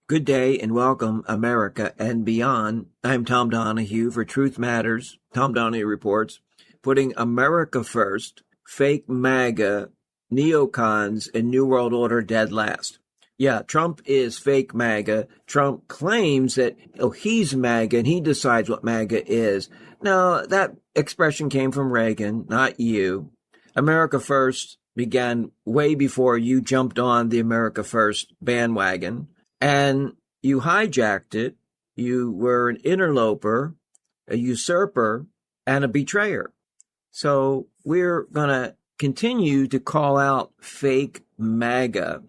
Good day and welcome, America and beyond. I'm Tom Donahue for Truth Matters. Tom Donahue reports, putting America first, fake MAGA, NeoCons, and New World Order dead last. Yeah, Trump is fake MAGA. Trump claims that, he's MAGA and he decides what MAGA is. No, that expression came from Reagan, not you. America first began way before you jumped on the America first bandwagon. And you hijacked it. You were an interloper, a usurper, and a betrayer. So we're going to continue to call out fake MAGA.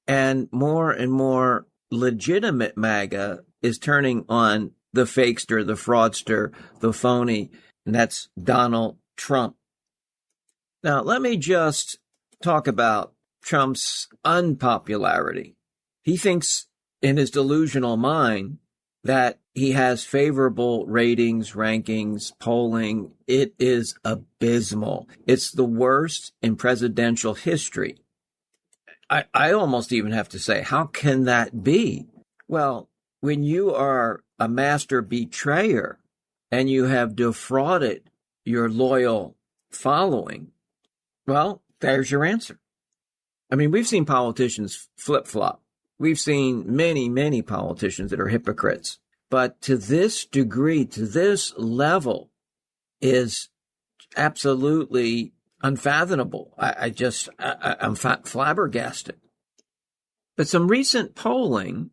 And more legitimate MAGA is turning on the fakester, the fraudster, the phony, and that's Donald Trump. Now, let me just talk about Trump's unpopularity. He thinks in his delusional mind that he has favorable ratings, rankings, polling. It is abysmal. It's the worst in presidential history. I almost even have to say, how can that be? Well, when you are a master betrayer and you have defrauded your loyal following, well, there's your answer. I mean, we've seen politicians flip-flop. We've seen many politicians that are hypocrites. But to this degree, to this level, is absolutely unfathomable. I'm flabbergasted. But some recent polling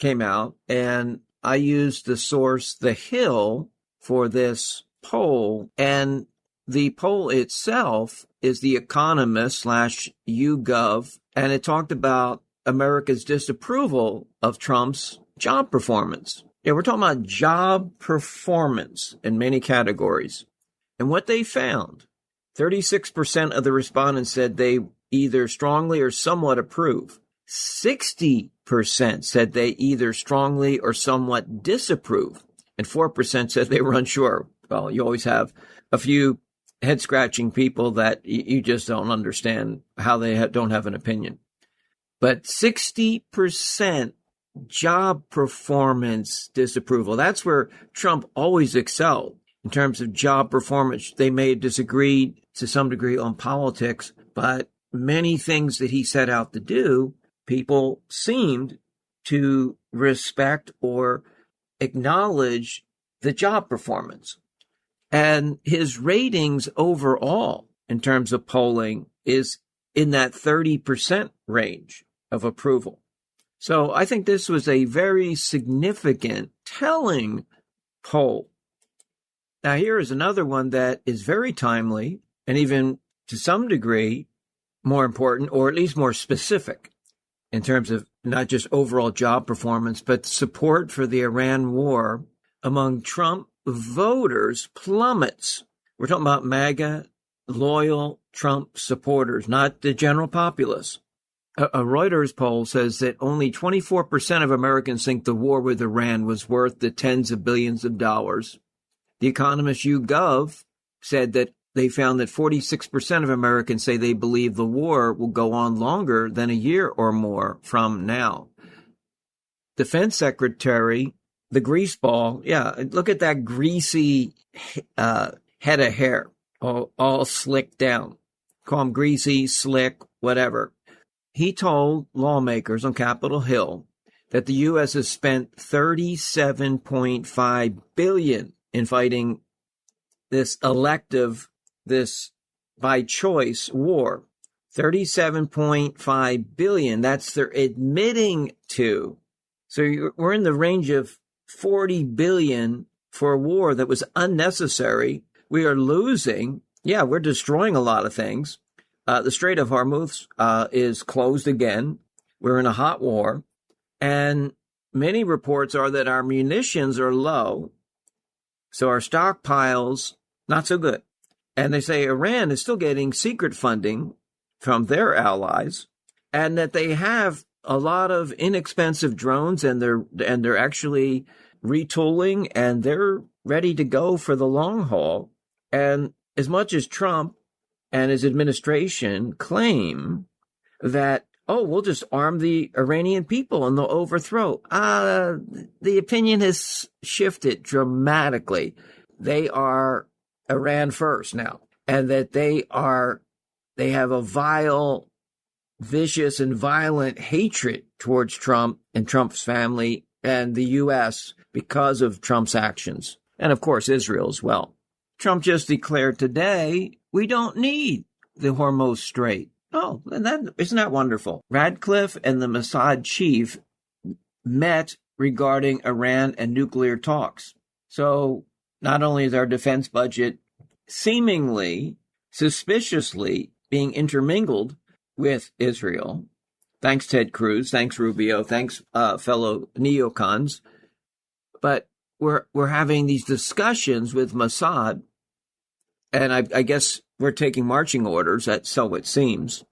came out, and I used the source The Hill for this poll. And the poll itself is The Economist /YouGov, and it talked about America's disapproval of Trump's job performance. Yeah, we're talking about job performance in many categories. And what they found, 36% of the respondents said they either strongly or somewhat approve. 60% said they either strongly or somewhat disapprove. And 4% said they were unsure. Well, you always have a few head-scratching people that you just don't understand how they don't have an opinion. But 60% job performance disapproval. That's where Trump always excelled in terms of job performance. They may have disagreed to some degree on politics, but many things that he set out to do, people seemed to respect or acknowledge the job performance. And his ratings overall, in terms of polling, is in that 30% range of approval. So I think this was a very significant, telling poll. Now, here is another one that is very timely and even to some degree more important, or at least more specific in terms of not just overall job performance, but support for the Iran war among Trump voters plummets. We're talking about MAGA, loyal Trump supporters, not the general populace. A Reuters poll says that only 24% of Americans think the war with Iran was worth the tens of billions of dollars. The Economist YouGov said that they found that 46% of Americans say they believe the war will go on longer than a year or more from now. Defense Secretary, the greaseball, look at that greasy head of hair, all slicked down. Call him greasy, slick, whatever. He told lawmakers on Capitol Hill that the U.S. has spent $37.5 billion in fighting this elective, this by choice war. $37.5 billion. That's they're admitting to. So we're in the range of $40 billion for a war that was unnecessary. We are losing. Yeah, we're destroying a lot of things. The Strait of Hormuz is closed again. We're in a hot war. And many reports are that our munitions are low. So our stockpiles, not so good. And they say Iran is still getting secret funding from their allies, and that they have a lot of inexpensive drones, and they're actually retooling, and they're ready to go for the long haul. And as much as Trump and his administration claim that, oh, we'll just arm the Iranian people and they'll overthrow. The opinion has shifted dramatically. They are Iran first now, and that they have a vile, vicious, and violent hatred towards Trump and Trump's family and the U.S. because of Trump's actions. And of course, Israel as well. Trump just declared today, we don't need the Hormuz Strait. Oh, and isn't that wonderful? Radcliffe and the Mossad chief met regarding Iran and nuclear talks. So not only is our defense budget seemingly, suspiciously being intermingled with Israel, thanks Ted Cruz, thanks Rubio, thanks fellow NeoCons, but we're having these discussions with Mossad, and I guess we're taking marching orders, so it seems.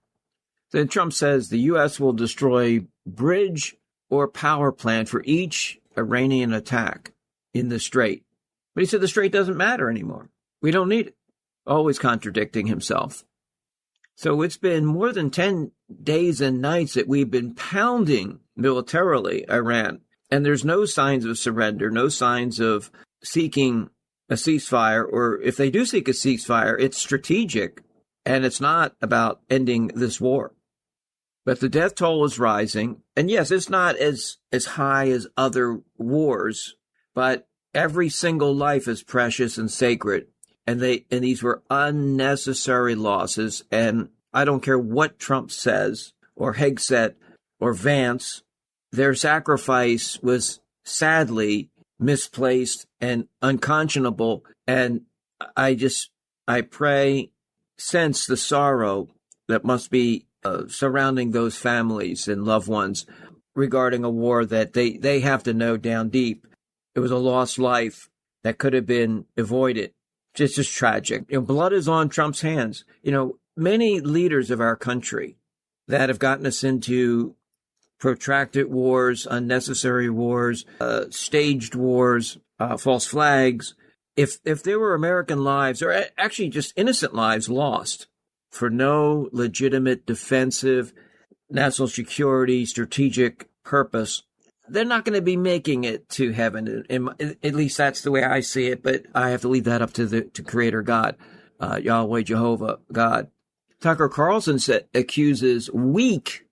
Then Trump says the U.S. will destroy bridge or power plant for each Iranian attack in the Strait. But he said the Strait doesn't matter anymore. We don't need it. Always contradicting himself. So it's been more than 10 days and nights that we've been pounding militarily Iran. And there's no signs of surrender, no signs of seeking a ceasefire, or if they do seek a ceasefire, it's strategic, and it's not about ending this war. But the death toll is rising, and yes, it's not as high as other wars, but every single life is precious and sacred, and these were unnecessary losses, and I don't care what Trump says, or Hegseth, or Vance, their sacrifice was sadly misplaced and unconscionable. And I pray, sense the sorrow that must be surrounding those families and loved ones regarding a war that they have to know down deep. It was a lost life that could have been avoided. Just tragic. Blood is on Trump's hands. Many leaders of our country that have gotten us into protracted wars, unnecessary wars, staged wars, false flags. If there were American lives, or actually just innocent lives lost for no legitimate defensive, national security, strategic purpose, they're not going to be making it to heaven. At least that's the way I see it, but I have to leave that up to Creator God, Yahweh, Jehovah, God. Tucker Carlson accuses weak.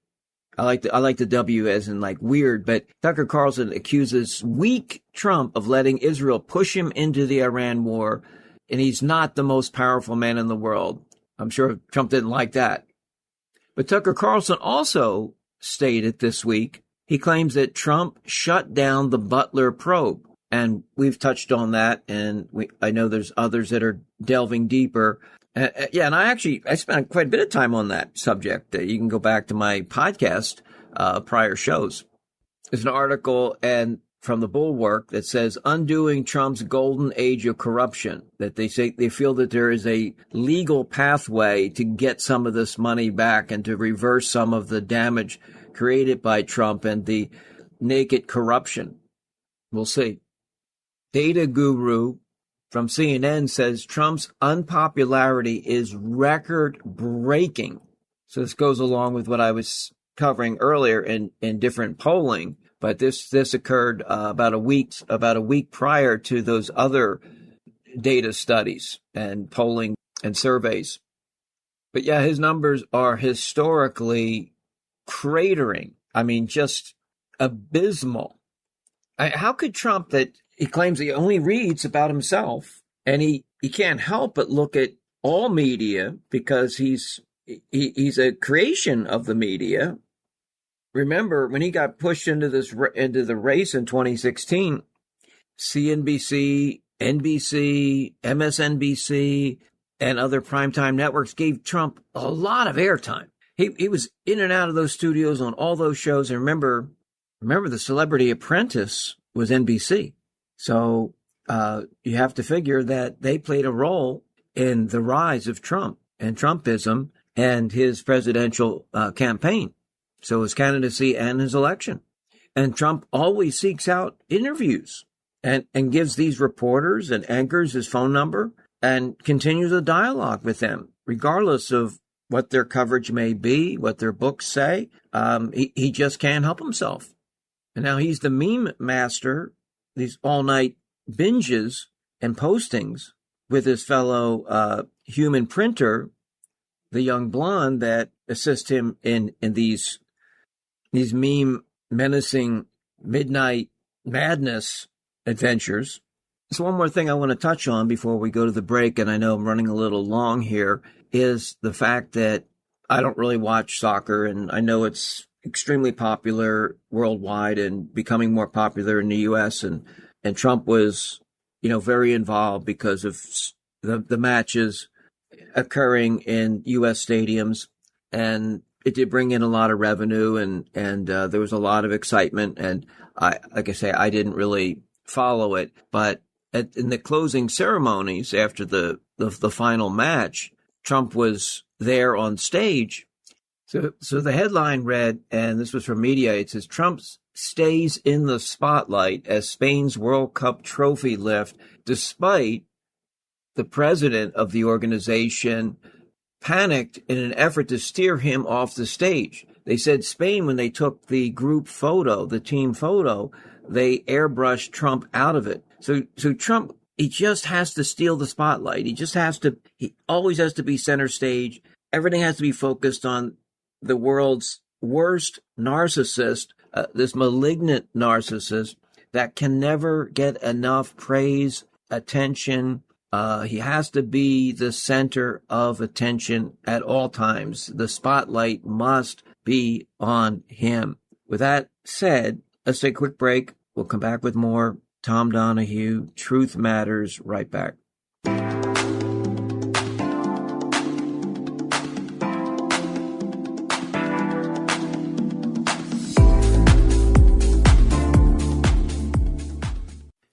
I like the W as in like weird, but Tucker Carlson accuses weak Trump of letting Israel push him into the Iran war, and he's not the most powerful man in the world. I'm sure Trump didn't like that. But Tucker Carlson also stated this week, he claims that Trump shut down the Butler probe. And we've touched on that, and I know there's others that are delving deeper. And I spent quite a bit of time on that subject. You can go back to my podcast, prior shows. There's an article from the Bulwark that says undoing Trump's golden age of corruption, that they feel that there is a legal pathway to get some of this money back and to reverse some of the damage created by Trump and the naked corruption. We'll see. Data guru from CNN says Trump's unpopularity is record-breaking. So this goes along with what I was covering earlier in different polling, but this occurred about a week prior to those other data studies and polling and surveys. But yeah, his numbers are historically cratering. I mean, just abysmal. How could Trump, that he claims he only reads about himself, and he can't help but look at all media because he's a creation of the media. Remember, when he got pushed into the race in 2016, CNBC, NBC, MSNBC, and other primetime networks gave Trump a lot of airtime. He was in and out of those studios on all those shows. And remember, The Celebrity Apprentice was NBC. So you have to figure that they played a role in the rise of Trump and Trumpism and his presidential campaign. So his candidacy and his election. And Trump always seeks out interviews and gives these reporters and anchors his phone number and continues a dialogue with them, regardless of what their coverage may be, what their books say. He just can't help himself. And now he's the meme master, these all-night binges and postings with his fellow human printer, the young blonde that assists him in these meme menacing midnight madness adventures. So one more thing I want to touch on before we go to the break, and I know I'm running a little long here, is the fact that I don't really watch soccer, and I know it's extremely popular worldwide and becoming more popular in the U.S. And Trump was, very involved because of the matches occurring in U.S. stadiums, and it did bring in a lot of revenue, and there was a lot of excitement. And I didn't really follow it, but in the closing ceremonies after the final match, Trump was there on stage. So the headline read, and this was from Media, it says, Trump stays in the spotlight as Spain's World Cup trophy lift, despite the president of the organization panicked in an effort to steer him off the stage. They said Spain, when they took the group photo, the team photo, they airbrushed Trump out of it. So Trump, he just has to steal the spotlight. He always has to be center stage. Everything has to be focused on the world's worst narcissist, this malignant narcissist that can never get enough praise, attention. He has to be the center of attention at all times. The spotlight must be on him. With that said, let's take a quick break. We'll come back with more Tom Donahue, Truth Matters, right back.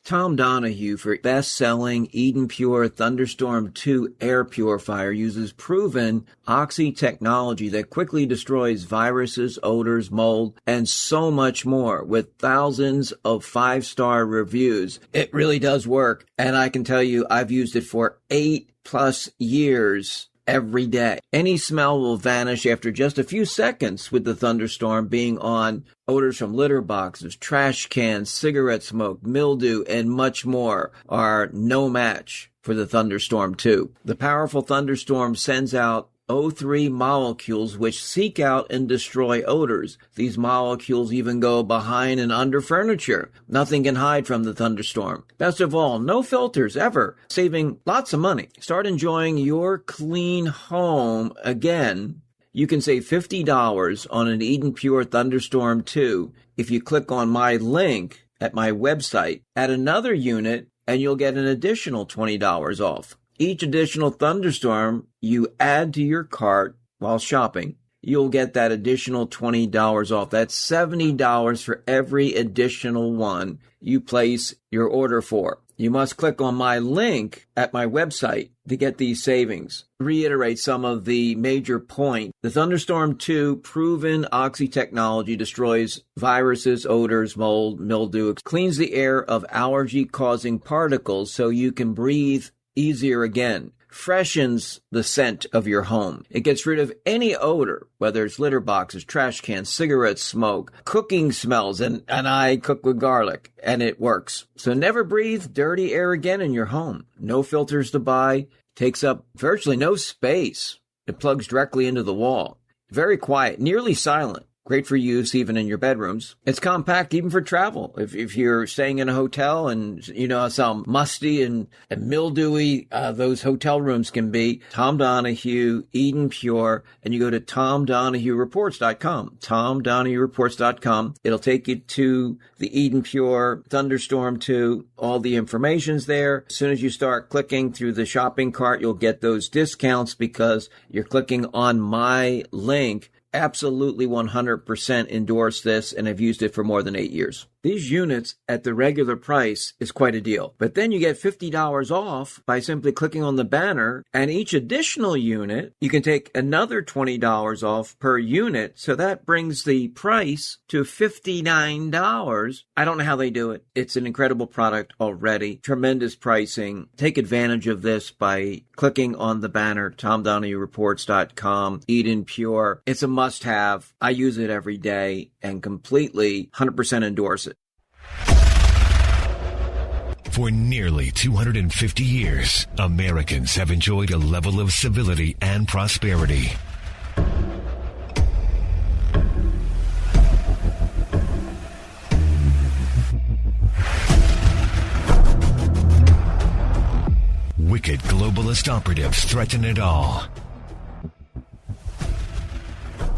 Tom Donahue for best-selling Eden Pure Thunderstorm 2 air purifier uses proven oxy technology that quickly destroys viruses, odors, mold, and so much more with thousands of 5-star reviews. It really does work, and I can tell you I've used it for 8+ years. Every day. Any smell will vanish after just a few seconds with the thunderstorm being on. Odors from litter boxes, trash cans, cigarette smoke, mildew, and much more are no match for the Thunderstorm 2. The powerful thunderstorm sends out O3 molecules which seek out and destroy odors. These molecules even go behind and under furniture. Nothing can hide from the thunderstorm. Best of all, no filters ever, saving lots of money. Start enjoying your clean home again. You can save $50 on an Eden Pure Thunderstorm 2 if you click on my link at my website. Add another unit and you'll get an additional $20 off. Each additional thunderstorm you add to your cart while shopping, you'll get that additional $20 off. That's $70 for every additional one you place your order for. You must click on my link at my website to get these savings. Reiterate some of the major points. The Thunderstorm 2 proven oxy technology destroys viruses, odors, mold, mildew, cleans the air of allergy-causing particles so you can breathe easier again, freshens the scent of your home. It gets rid of any odor, whether it's litter boxes, trash cans, cigarette smoke, cooking smells, and I cook with garlic, and it works. So never breathe dirty air again in your home. No filters to buy, takes up virtually no space. It plugs directly into the wall. Very quiet, nearly silent. Great for use even in your bedrooms. It's compact even for travel. If you're staying in a hotel and you know how musty and mildewy those hotel rooms can be, Tom Donahue, Eden Pure, and you go to TomDonahueReports.com. TomDonahueReports.com. It'll take you to the Eden Pure Thunderstorm 2. All the information's there. As soon as you start clicking through the shopping cart, you'll get those discounts because you're clicking on my link absolutely 100% endorse this and have used it for more than 8 years. These units at the regular price is quite a deal. But then you get $50 off by simply clicking on the banner, and each additional unit, you can take another $20 off per unit. So that brings the price to $59. I don't know how they do it. It's an incredible product already. Tremendous pricing. Take advantage of this by clicking on the banner, TomDonahueReports.com, Eden Pure. It's a must-have. I use it every day and completely 100% endorse it. For nearly 250 years, Americans have enjoyed a level of civility and prosperity. Wicked globalist operatives threaten it all.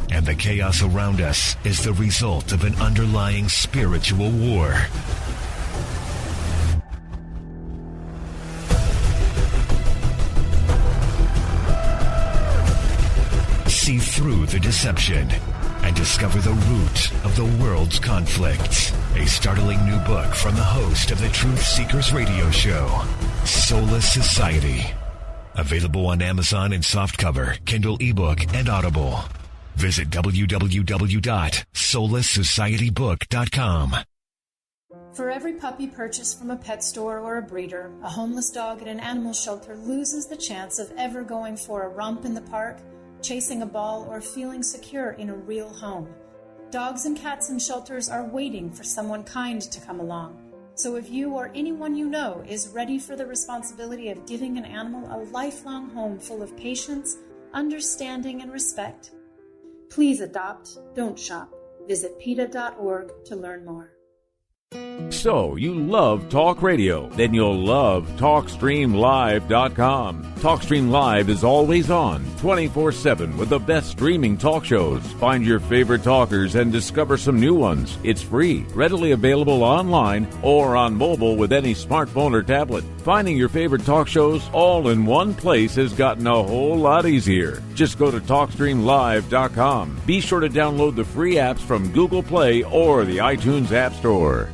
And the chaos around us is the result of an underlying spiritual war. See through the deception and discover the root of the world's conflicts. A startling new book from the host of the Truth Seekers radio show, Soulless Society. Available on Amazon in softcover, Kindle ebook, and Audible. Visit www.soullesssocietybook.com. For every puppy purchased from a pet store or a breeder, a homeless dog at an animal shelter loses the chance of ever going for a romp in the park, chasing a ball, or feeling secure in a real home. Dogs and cats in shelters are waiting for someone kind to come along. So if you or anyone you know is ready for the responsibility of giving an animal a lifelong home full of patience, understanding, and respect, please adopt, don't shop. Visit PETA.org to learn more. So, you love talk radio? Then you'll love TalkStreamLive.com. TalkStream Live is always on, 24/7, with the best streaming talk shows. Find your favorite talkers and discover some new ones. It's free, readily available online or on mobile with any smartphone or tablet. Finding your favorite talk shows all in one place has gotten a whole lot easier. Just go to TalkStreamLive.com. Be sure to download the free apps from Google Play or the iTunes App Store.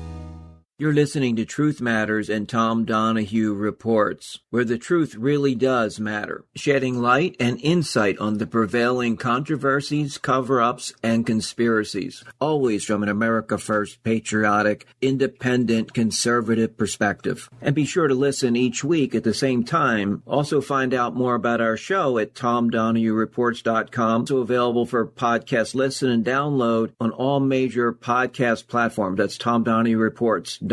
You're listening to Truth Matters and Tom Donahue Reports, where the truth really does matter, shedding light and insight on the prevailing controversies, cover-ups, and conspiracies, always from an America First, patriotic, independent, conservative perspective. And be sure to listen each week at the same time. Also find out more about our show at TomDonahueReports.com, also available for podcast listen and download on all major podcast platforms. That's TomDonahueReports.com.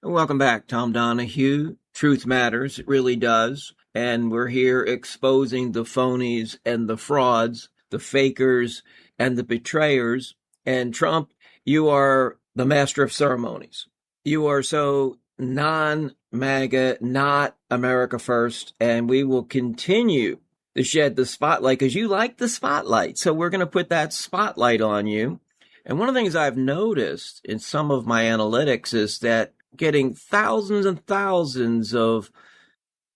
Welcome back, Tom Donahue. Truth matters, it really does. And we're here exposing the phonies and the frauds, the fakers and the betrayers. And Trump, you are the master of ceremonies. You are so non-MAGA, not America First, and we will continue to shed the spotlight because you like the spotlight. So we're going to put that spotlight on you. And one of the things I've noticed in some of my analytics is that getting thousands and thousands of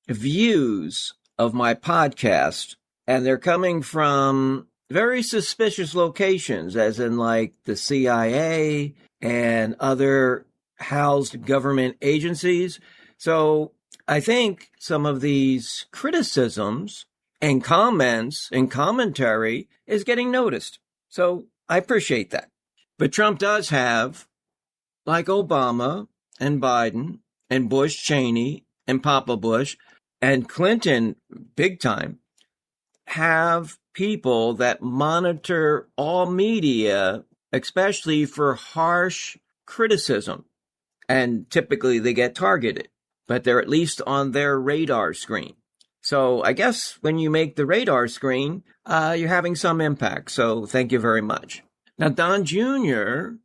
views of my podcast, and they're coming from very suspicious locations, as in like the CIA and other housed government agencies. So I think some of these criticisms and comments and commentary is getting noticed. So I appreciate that. But Trump does have, like Obama and Biden and Bush, Cheney and Papa Bush and Clinton, big time, have people that monitor all media, especially for harsh criticism. And typically they get targeted, but they're at least on their radar screen. So I guess when you make the radar screen, you're having some impact. So thank you very much. Now, Don Jr.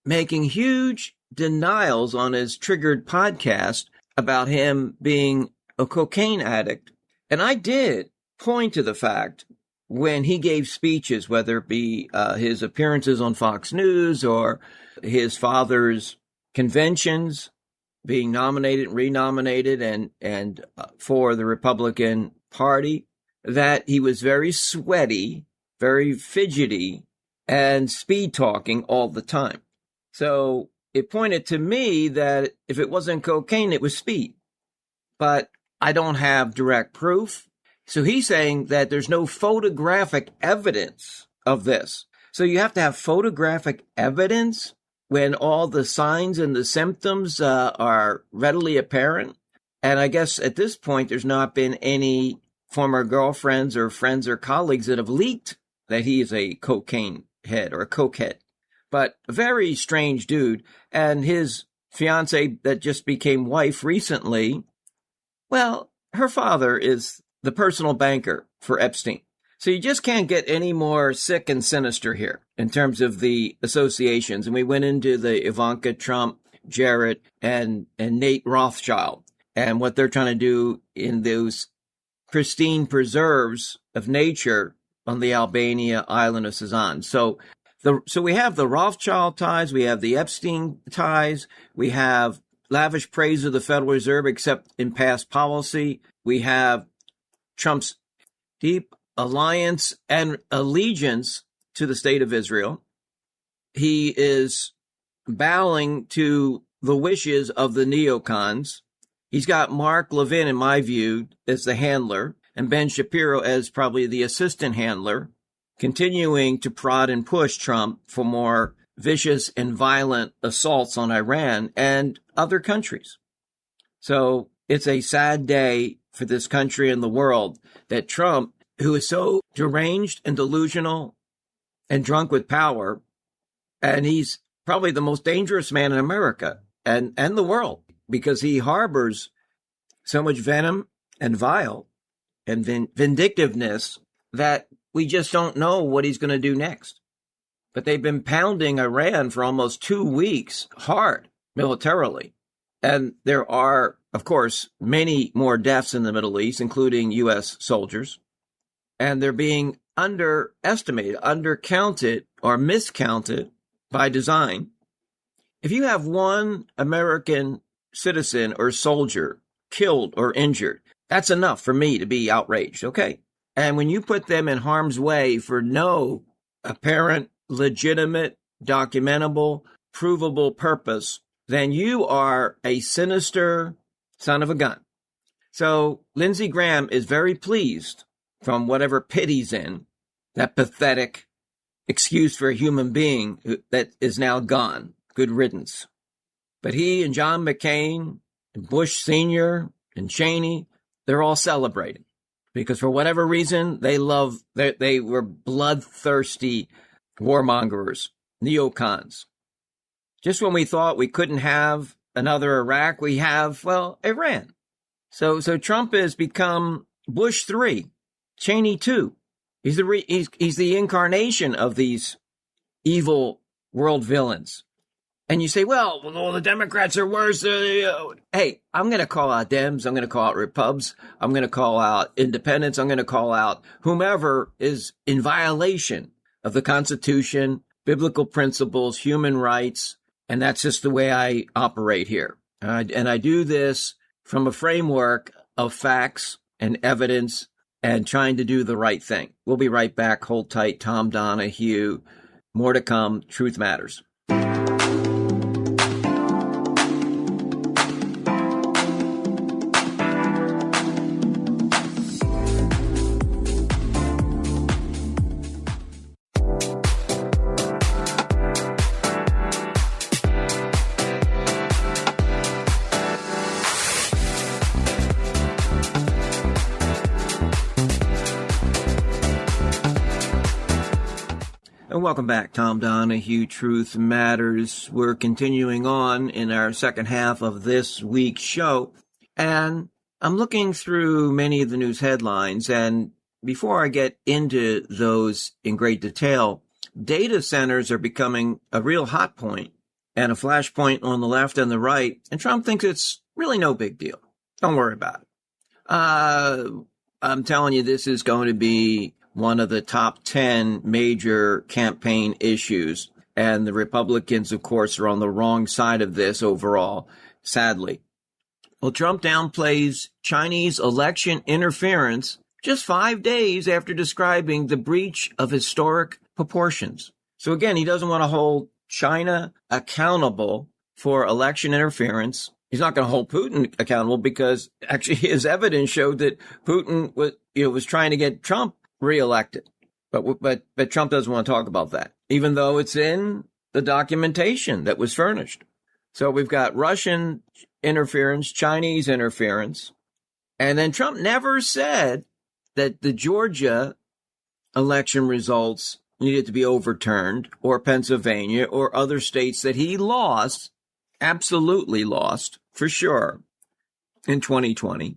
making huge denials on his Triggered podcast about him being a cocaine addict. And I did point to the fact when he gave speeches, whether it be his appearances on Fox News or his father's conventions, being nominated, renominated, and for the Republican Party, that he was very sweaty, very fidgety, and speed talking all the time. So it pointed to me that if it wasn't cocaine, it was speed. But I don't have direct proof. So he's saying that there's no photographic evidence of this. So you have to have photographic evidence when all the signs and the symptoms are readily apparent. And I guess at this point, there's not been any former girlfriends or friends or colleagues that have leaked that he is a cocaine head or a cokehead. But a very strange dude. And his fiance that just became wife recently, well, her father is the personal banker for Epstein. So you just can't get any more sick and sinister here in terms of the associations. And we went into the Ivanka Trump, Jared, and Nate Rothschild and what they're trying to do in those pristine preserves of nature on the Albania island of Sazan. So we have the Rothschild ties, we have the Epstein ties, we have lavish praise of the Federal Reserve except in past policy. We have Trump's deep alliance and allegiance to the state of Israel. He is bowing to the wishes of the NeoCons. He's got Mark Levin, in my view, as the handler, and Ben Shapiro as probably the assistant handler, continuing to prod and push Trump for more vicious and violent assaults on Iran and other countries. So it's a sad day for this country and the world that Trump, who is so deranged and delusional and drunk with power, and he's probably the most dangerous man in America and the world because he harbors so much venom and vile and vindictiveness that we just don't know what he's going to do next. But they've been pounding Iran for almost 2 weeks hard militarily. And there are, of course, many more deaths in the Middle East, including U.S. soldiers. And they're being underestimated, undercounted, or miscounted by design. If you have one American citizen or soldier killed or injured, that's enough for me to be outraged, okay? And when you put them in harm's way for no apparent, legitimate, documentable, provable purpose, then you are a sinister son of a gun. So Lindsey Graham is very pleased from whatever pit he's in, that pathetic excuse for a human being that is now gone. Good riddance. But he and John McCain and Bush Sr. and Cheney, they're all celebrating because for whatever reason, they were bloodthirsty warmongers, neocons. Just when we thought we couldn't have another Iraq, we have, well, Iran. So Trump has become Bush 3, Cheney 2. He's the incarnation of these evil world villains. And you say, well, the Democrats are worse. Hey, I'm going to call out Dems. I'm going to call out Repubs. I'm going to call out independents. I'm going to call out whomever is in violation of the Constitution, biblical principles, human rights. And that's just the way I operate here. And I do this from a framework of facts and evidence and trying to do the right thing. We'll be right back. Hold tight. Tom Donahue. More to come. Truth Matters. Welcome back. Tom Donahue, Truth Matters. We're continuing on in our second half of this week's show. And I'm looking through many of the news headlines. And before I get into those in great detail, data centers are becoming a real hot point and a flashpoint on the left and the right. And Trump thinks it's really no big deal. Don't worry about it. I'm telling you, this is going to be one of the top 10 major campaign issues. And the Republicans, of course, are on the wrong side of this overall, sadly. Well, Trump downplays Chinese election interference just 5 days after describing the breach of historic proportions. So again, he doesn't want to hold China accountable for election interference. He's not going to hold Putin accountable because actually his evidence showed that Putin was trying to get Trump reelected. But Trump doesn't want to talk about that, even though it's in the documentation that was furnished. So we've got Russian interference, Chinese interference, and then Trump never said that the Georgia election results needed to be overturned, or Pennsylvania, or other states that he lost, absolutely lost, for sure, in 2020.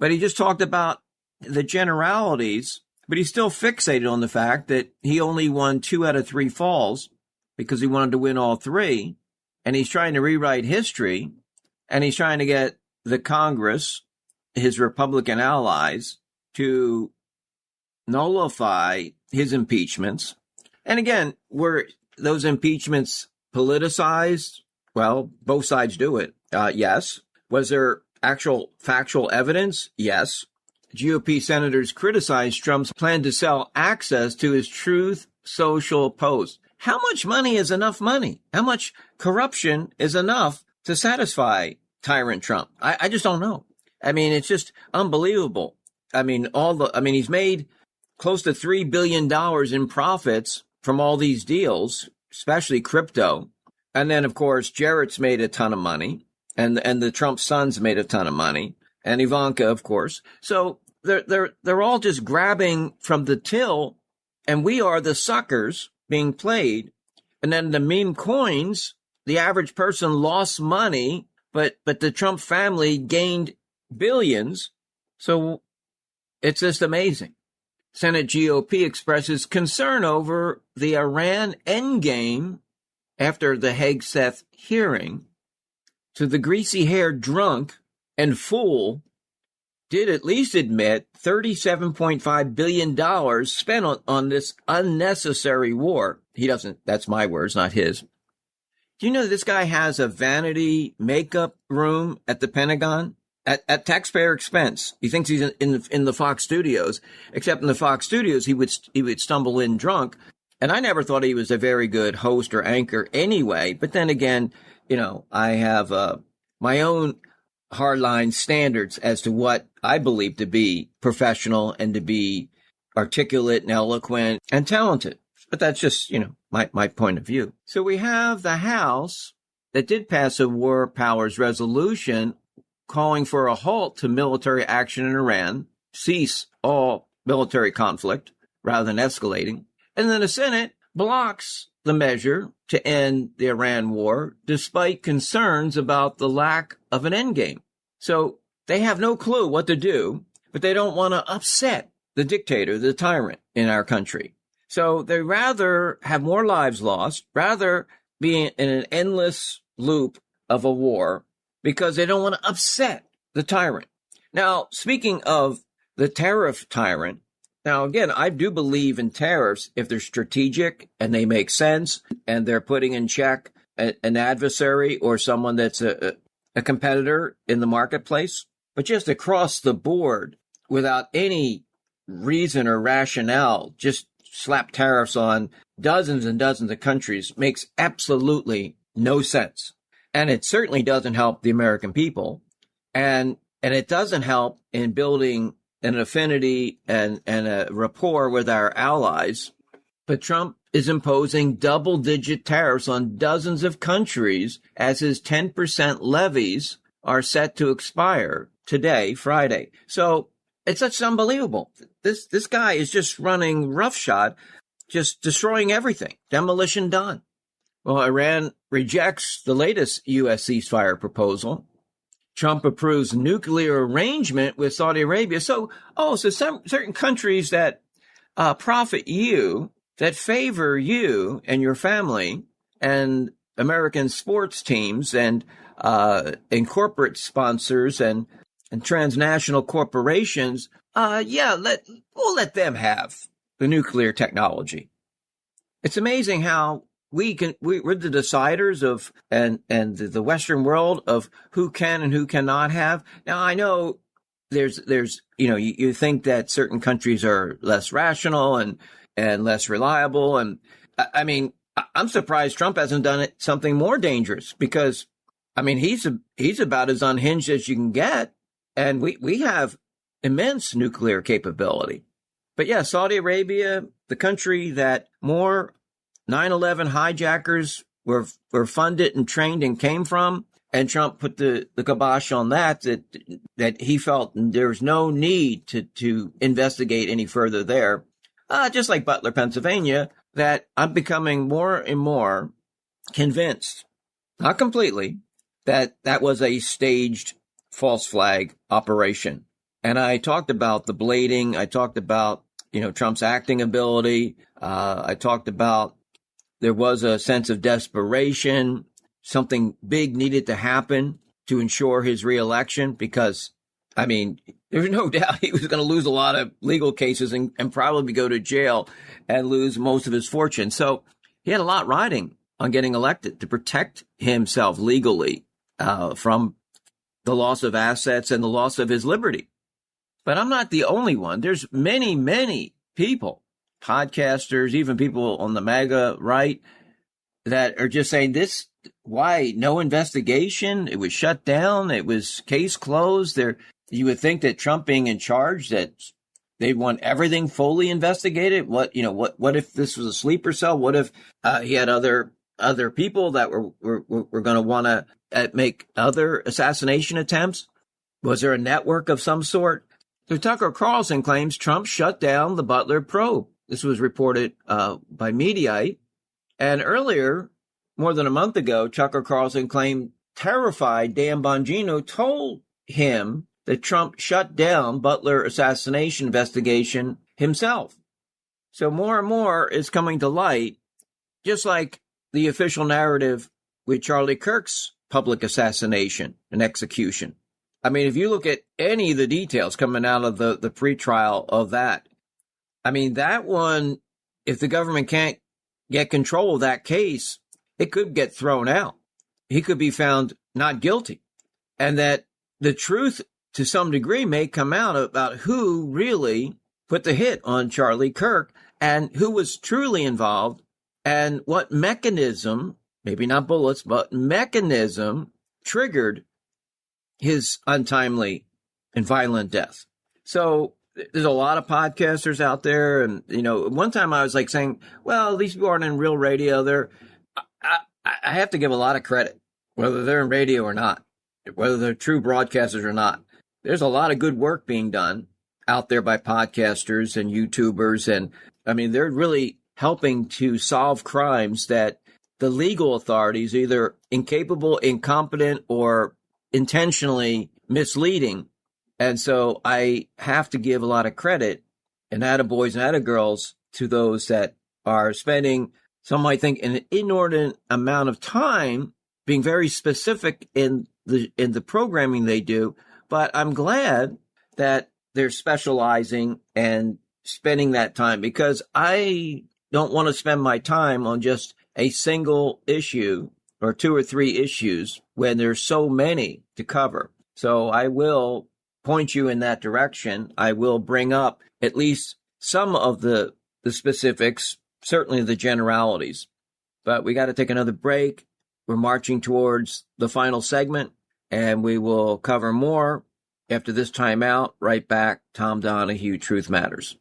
But he just talked about the generalities, but he's still fixated on the fact that he only won 2 out of 3 falls because he wanted to win all 3. And he's trying to rewrite history, and he's trying to get the Congress, his Republican allies, to nullify his impeachments. And again, were those impeachments politicized? Well, both sides do it. Yes. Was there actual factual evidence? Yes. GOP senators criticized Trump's plan to sell access to his Truth Social post. How much money is enough money? How much corruption is enough to satisfy tyrant Trump? I just don't know. I mean, it's just unbelievable. I mean, he's made close to $3 billion in profits from all these deals, especially crypto. And then, of course, Jarrett's made a ton of money, and the Trump sons made a ton of money, and Ivanka, of course. So they're all just grabbing from the till, and we are the suckers being played. And then the meme coins, the average person lost money, but the Trump family gained billions. So it's just amazing. Senate GOP expresses concern over the Iran endgame after the Hegseth hearing. So the greasy-haired drunk and fool did at least admit $37.5 billion spent on this unnecessary war. He doesn't, that's my words, not his. Do you know this guy has a vanity makeup room at the Pentagon at taxpayer expense? He thinks he's in the Fox studios, except in the Fox studios, he would stumble in drunk. And I never thought he was a very good host or anchor anyway. But then again, I have my own hardline standards as to what I believe to be professional and to be articulate and eloquent and talented. But that's just, my point of view. So we have the House that did pass a war powers resolution calling for a halt to military action in Iran, cease all military conflict rather than escalating. And then the Senate blocks the measure to end the Iran war, despite concerns about the lack of an endgame. So they have no clue what to do, but they don't want to upset the dictator, the tyrant in our country. So they rather have more lives lost, rather be in an endless loop of a war, because they don't want to upset the tyrant. Now, speaking of the tariff tyrant, now, again, I do believe in tariffs if they're strategic and they make sense and they're putting in check an adversary or someone that's a competitor in the marketplace. But just across the board, without any reason or rationale, just slap tariffs on dozens and dozens of countries makes absolutely no sense. And it certainly doesn't help the American people. And it doesn't help in building an affinity and a rapport with our allies. But Trump is imposing double-digit tariffs on dozens of countries as his 10% levies are set to expire today, Friday. So it's just unbelievable. This guy is just running roughshod, just destroying everything. Demolition done. Well, Iran rejects the latest U.S. ceasefire proposal. Trump approves nuclear arrangement with Saudi Arabia. So some certain countries that profit you, that favor you and your family and American sports teams and corporate sponsors and transnational corporations, we'll let them have the nuclear technology. It's amazing how we're the deciders of, and the Western world of who can and who cannot have. Now, I know there's, you think that certain countries are less rational and less reliable. And I mean, I'm surprised Trump hasn't done something more dangerous, because I mean, he's about as unhinged as you can get. And we have immense nuclear capability. But yeah, Saudi Arabia, the country that more 9/11 hijackers were funded and trained and came from, and Trump put the kibosh on that he felt there was no need to investigate any further there. Just like Butler, Pennsylvania, that I'm becoming more and more convinced, not completely, that was a staged false flag operation. And I talked about the blading. I talked about, Trump's acting ability. I talked about there was a sense of desperation. Something big needed to happen to ensure his reelection, because, I mean, there's no doubt he was going to lose a lot of legal cases and probably go to jail and lose most of his fortune. So he had a lot riding on getting elected to protect himself legally from the loss of assets and the loss of his liberty. But I'm not the only one. There's many, many people, podcasters, even people on the MAGA right, that are just saying this. Why no investigation? It was shut down. It was case closed. You would think that Trump being in charge, that they want everything fully investigated. What if this was a sleeper cell? What if he had other people that were going to want to make other assassination attempts? Was there a network of some sort? So Tucker Carlson claims Trump shut down the Butler probe. This was reported by Mediaite. And earlier, more than a month ago, Tucker Carlson claimed terrified Dan Bongino told him that Trump shut down Butler assassination investigation himself. So more and more is coming to light, just like the official narrative with Charlie Kirk's public assassination and execution. I mean, if you look at any of the details coming out of the pretrial of that, I mean, that one, if the government can't get control of that case, it could get thrown out. He could be found not guilty. And that the truth to some degree may come out about who really put the hit on Charlie Kirk and who was truly involved and what mechanism, maybe not bullets, but mechanism triggered his untimely and violent death. So there's a lot of podcasters out there. And, one time I was like saying, well, these people aren't in real radio. I have to give a lot of credit, whether they're in radio or not, whether they're true broadcasters or not. There's a lot of good work being done out there by podcasters and YouTubers. And I mean, they're really helping to solve crimes that the legal authorities either incapable, incompetent, or intentionally misleading. And so I have to give a lot of credit and attaboys and attagirls to those that are spending, some might think, an inordinate amount of time being very specific in the programming they do. But I'm glad that they're specializing and spending that time, because I don't want to spend my time on just a single issue or two or three issues when there's so many to cover. So I will point you in that direction. I will bring up at least some of the specifics, certainly the generalities. But we got to take another break. We're marching towards the final segment, and we will cover more after this time out. Right back, Tom Donahue, Truth Matters.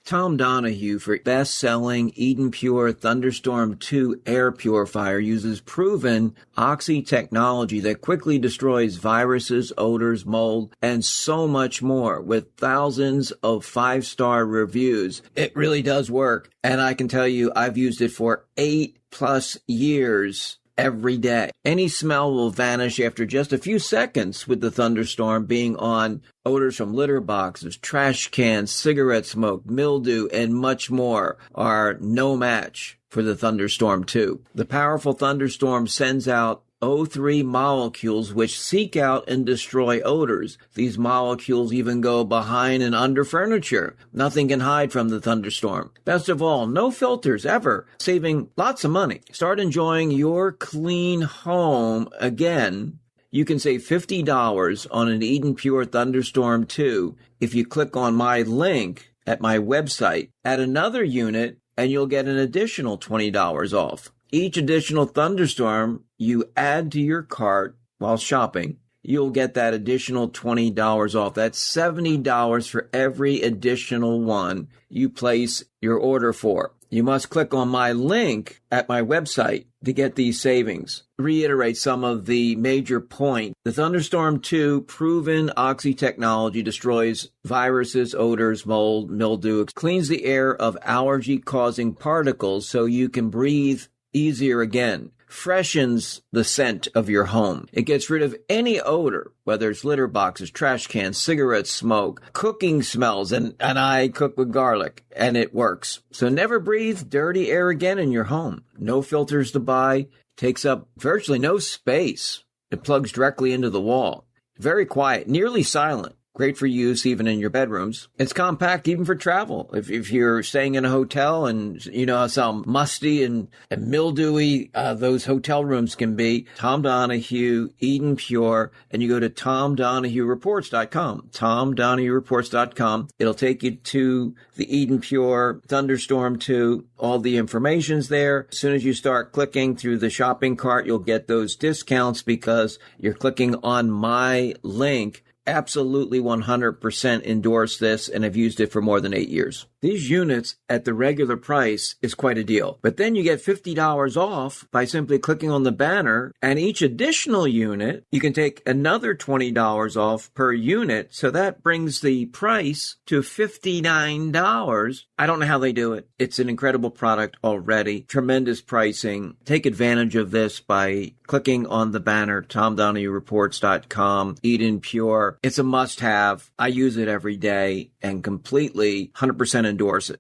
Tom Donahue for best-selling Eden Pure Thunderstorm 2 air purifier uses proven oxy technology that quickly destroys viruses, odors, mold, and so much more with thousands of 5-star reviews. It really does work. And I can tell you, I've used it for 8+ years. every day. Any smell will vanish after just a few seconds, with the thunderstorm being on. Odors from litter boxes, trash cans, cigarette smoke, mildew, and much more are no match for the thunderstorm 2. The powerful thunderstorm sends out O3 molecules which seek out and destroy odors. These molecules even go behind and under furniture. Nothing can hide from the thunderstorm. Best of all, no filters ever, saving lots of money. Start enjoying your clean home again. You can save $50 on an Eden Pure Thunderstorm 2 if you click on my link at my website. Add another unit and you'll get an additional $20 off. Each additional thunderstorm you add to your cart while shopping, you'll get that additional $20 off. That's $70 for every additional one you place your order for. You must click on my link at my website to get these savings. Reiterate some of the major points. The Thunderstorm 2 proven oxy technology destroys viruses, odors, mold, mildew, cleans the air of allergy-causing particles so you can breathe easier again. Freshens the scent of your home. It gets rid of any odor, whether it's litter boxes, trash cans, cigarette smoke, cooking smells, and I cook with garlic, and it works. So never breathe dirty air again in your home. No filters to buy. Takes up virtually no space. It plugs directly into the wall. Very quiet, nearly silent. Great for use even in your bedrooms. It's compact even for travel. If you're staying in a hotel and you know how musty and mildewy those hotel rooms can be, Tom Donahue, Eden Pure, and you go to TomDonahueReports.com. TomDonahueReports.com. It'll take you to the Eden Pure Thunderstorm 2. All the information's there. As soon as you start clicking through the shopping cart, you'll get those discounts because you're clicking on my link. Absolutely 100% endorse this and have used it for more than 8 years. These units at the regular price is quite a deal. But then you get $50 off by simply clicking on the banner, and each additional unit, you can take another $20 off per unit. So that brings the price to $59. I don't know how they do it. It's an incredible product already. Tremendous pricing. Take advantage of this by clicking on the banner, TomDonahueReports.com, Eden Pure. It's a must-have. I use it every day and completely 100% endorse it.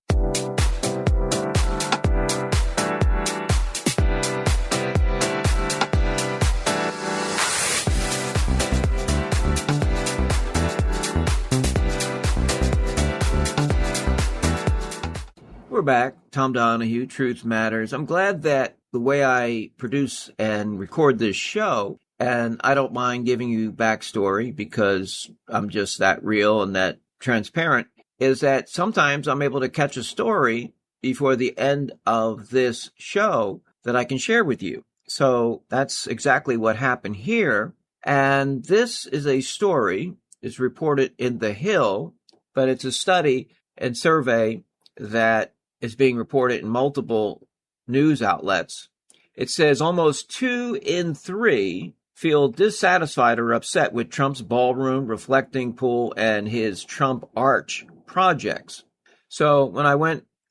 We're back. Tom Donahue, Truth Matters. I'm glad that the way I produce and record this show, and I don't mind giving you backstory because I'm just that real and that transparent, is that sometimes I'm able to catch a story before the end of this show that I can share with you. So that's exactly what happened here. And this is a story. It's reported in The Hill, but it's a study and survey that is being reported in multiple news outlets. It says almost 2 in 3 feel dissatisfied or upset with Trump's ballroom, reflecting pool, and his Trump arch projects. So when I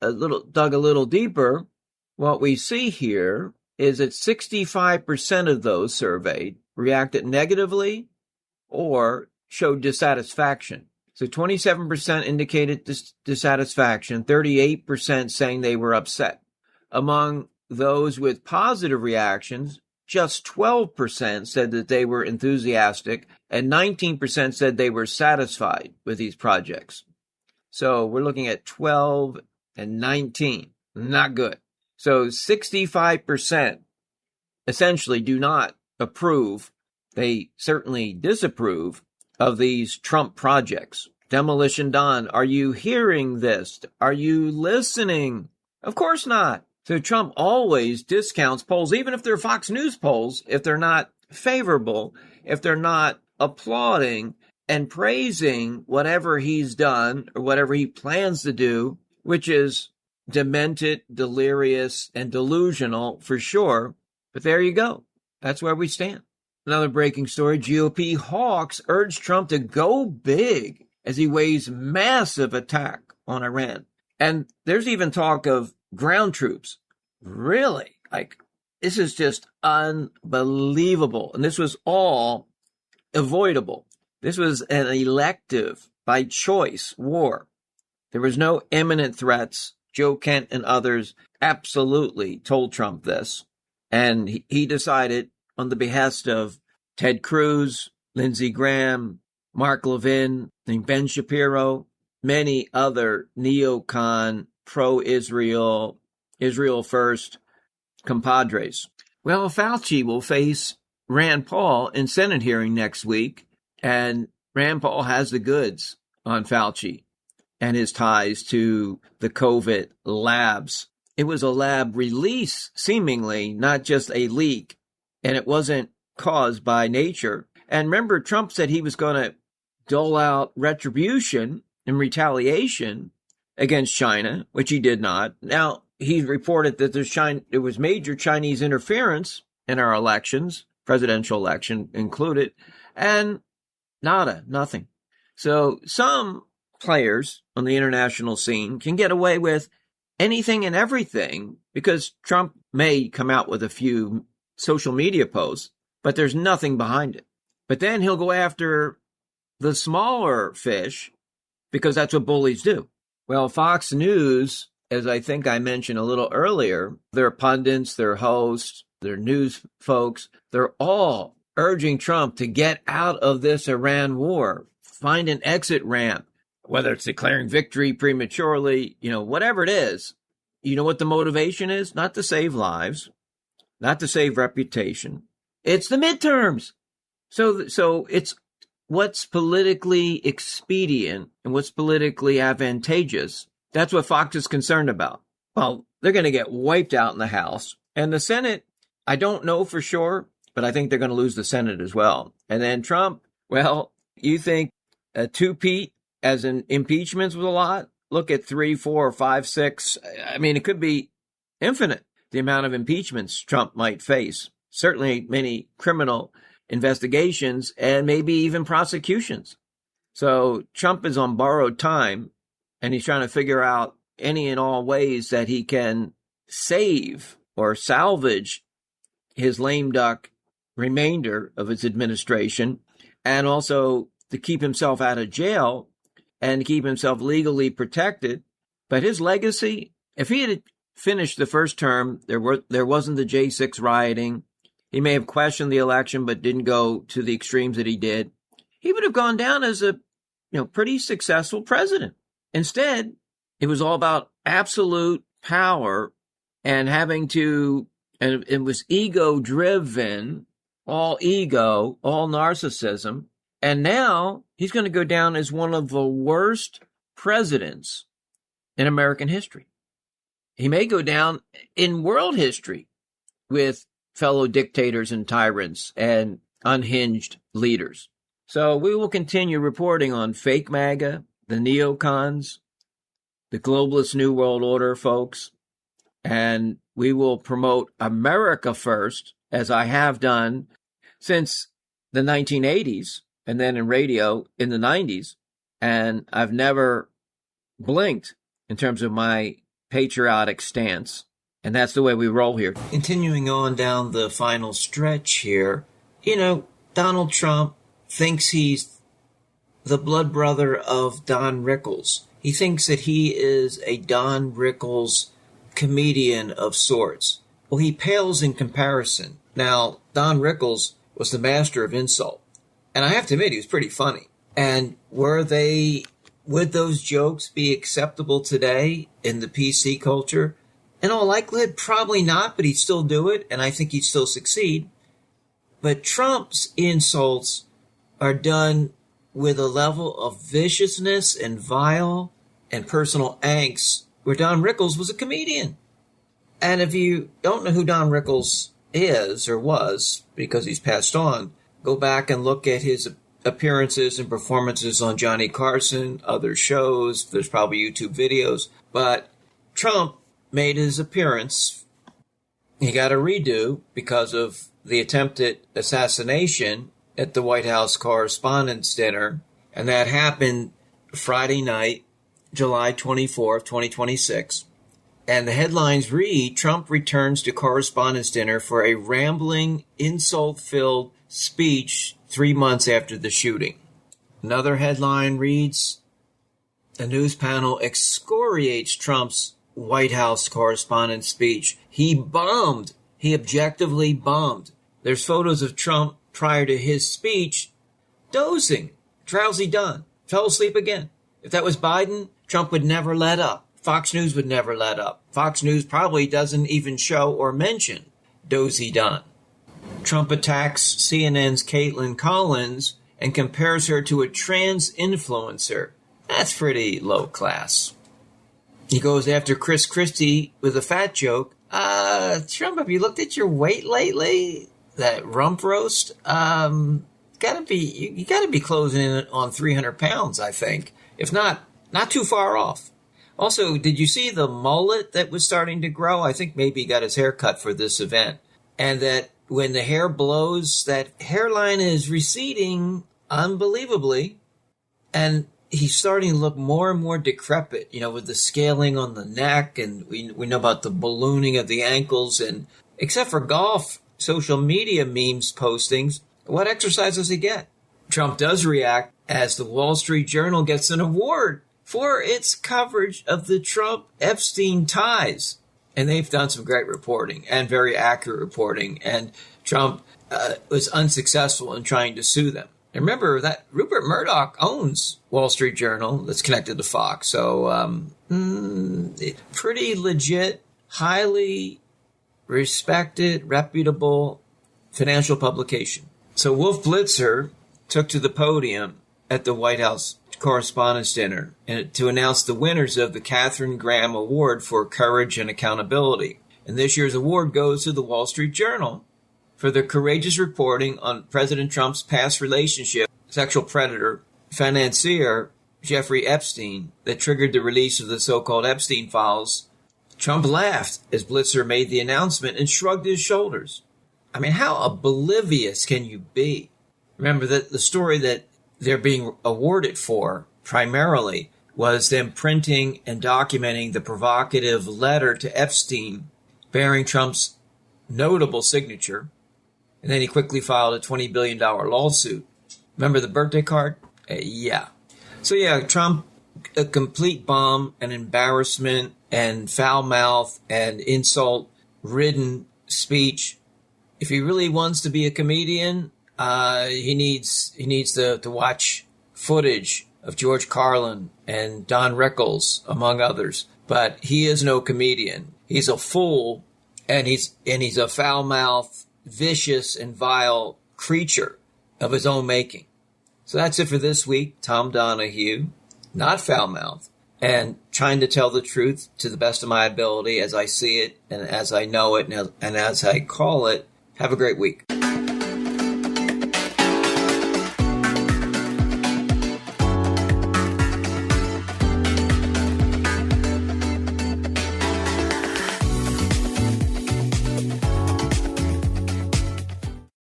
dug a little deeper, what we see here is that 65% of those surveyed reacted negatively or showed dissatisfaction. So 27% indicated dissatisfaction, 38% saying they were upset. Among those with positive reactions, just 12% said that they were enthusiastic, and 19% said they were satisfied with these projects. So we're looking at 12 and 19. Not good. So 65% essentially do not approve. They certainly disapprove of these Trump projects. Demolition Don, are you hearing this? Are you listening? Of course not. So Trump always discounts polls, even if they're Fox News polls, if they're not favorable, if they're not applauding and praising whatever he's done or whatever he plans to do, which is demented, delirious, and delusional for sure. But there you go. That's where we stand. Another breaking story, GOP hawks urge Trump to go big as he weighs massive attack on Iran. And there's even talk of ground troops. Really? Like This is just unbelievable. And this was all avoidable. This was an elective, by choice, war. There was no imminent threats. Joe Kent and others absolutely told Trump this. And he decided, on the behest of Ted Cruz, Lindsey Graham, Mark Levin, Ben Shapiro, many other NeoCon, pro-Israel, Israel first compadres. Well, Fauci will face Rand Paul in Senate hearing next week, and Rand Paul has the goods on Fauci and his ties to the COVID labs. It was a lab release, seemingly, not just a leak, and it wasn't caused by nature. And remember, Trump said he was going to dole out retribution and retaliation against China, which he did not. Now, he reported that there was major Chinese interference in our elections, presidential election included, and nothing. So some players on the international scene can get away with anything and everything because Trump may come out with a few social media posts, but there's nothing behind it. But then he'll go after the smaller fish because that's what bullies do. Well, Fox News, as I think I mentioned a little earlier, their pundits, their hosts, their news folks, they're all urging Trump to get out of this Iran war, find an exit ramp, whether it's declaring victory prematurely, whatever it is. You know what the motivation is? Not to save lives, not to save reputation. It's the midterms. So it's what's politically expedient and what's politically advantageous. That's what Fox is concerned about. Well, they're going to get wiped out in the House. And the Senate, I don't know for sure, but I think they're going to lose the Senate as well. And then Trump, well, you think a two-peat as in impeachments was a lot? Look at 3, 4, 5, 6. I mean, it could be infinite, the amount of impeachments Trump might face. Certainly many criminal investigations and maybe even prosecutions. So Trump is on borrowed time, and he's trying to figure out any and all ways that he can save or salvage his lame duck remainder of his administration, and also to keep himself out of jail and keep himself legally protected. But his legacy, if he had finished the first term, there wasn't the J6 rioting. He may have questioned the election, but didn't go to the extremes that he did. He would have gone down as a pretty successful president. Instead, it was all about absolute power and having to, and it was ego-driven, all ego, all narcissism. And now he's going to go down as one of the worst presidents in American history. He may go down in world history with fellow dictators and tyrants and unhinged leaders. So we will continue reporting on Fake MAGA, the NeoCons, the globalist New World Order folks, and we will promote America first, as I have done since the 1980s, and then in radio in the 90s, and I've never blinked in terms of my patriotic stance. And that's the way we roll here. Continuing on down the final stretch here, Donald Trump thinks he's the blood brother of Don Rickles. He thinks that he is a Don Rickles comedian of sorts. Well, he pales in comparison. Now, Don Rickles was the master of insult. And I have to admit, he was pretty funny. And would those jokes be acceptable today in the PC culture? In all likelihood, probably not, but he'd still do it, and I think he'd still succeed. But Trump's insults are done with a level of viciousness and vile and personal angst where Don Rickles was a comedian. And if you don't know who Don Rickles is or was, because he's passed on, go back and look at his appearances and performances on Johnny Carson, other shows. There's probably YouTube videos. But Trump made his appearance. He got a redo because of the attempted assassination at the White House Correspondents' Dinner. And that happened Friday night, July 24th, 2026. And the headlines read, Trump returns to correspondence dinner for a rambling, insult-filled speech 3 months after the shooting. Another headline reads, a news panel excoriates Trump's White House correspondence speech. He bombed. He objectively bombed. There's photos of Trump prior to his speech dozing, drowsy done, fell asleep again. If that was Biden, Trump would never let up. Fox News would never let up. Fox News probably doesn't even show or mention dozy done. Trump attacks CNN's Caitlin Collins and compares her to a trans influencer. That's pretty low class. He goes after Chris Christie with a fat joke. Trump, have you looked at your weight lately? That rump roast? You gotta be closing in on 300 pounds, I think. If not too far off. Also, did you see the mullet that was starting to grow? I think maybe he got his hair cut for this event. And that when the hair blows, that hairline is receding unbelievably. And he's starting to look more and more decrepit, with the scaling on the neck. And we know about the ballooning of the ankles. And except for golf, social media memes postings, what exercise does he get? Trump does react as the Wall Street Journal gets an award for its coverage of the Trump-Epstein ties. And they've done some great reporting and very accurate reporting. And Trump was unsuccessful in trying to sue them. And remember that Rupert Murdoch owns Wall Street Journal that's connected to Fox. So pretty legit, highly respected, reputable financial publication. So Wolf Blitzer took to the podium at the White House Correspondents' Dinner to announce the winners of the Katharine Graham Award for Courage and Accountability. And this year's award goes to the Wall Street Journal for their courageous reporting on President Trump's past relationship, sexual predator, financier Jeffrey Epstein, that triggered the release of the so-called Epstein files. Trump laughed as Blitzer made the announcement and shrugged his shoulders. I mean, how oblivious can you be? Remember that the story that they're being awarded for primarily was them printing and documenting the provocative letter to Epstein bearing Trump's notable signature. And then he quickly filed a $20 billion lawsuit. Remember the birthday card? Yeah. So yeah, Trump, a complete bomb, an embarrassment, and foul mouth and insult-ridden speech. If he really wants to be a comedian, he needs to watch footage of George Carlin and Don Rickles, among others. But he is no comedian. He's a fool, and he's a foul-mouthed, vicious, and vile creature of his own making. So that's it for this week. Tom Donahue, not foul-mouthed, and trying to tell the truth to the best of my ability as I see it and as I know it and as I call it. Have a great week.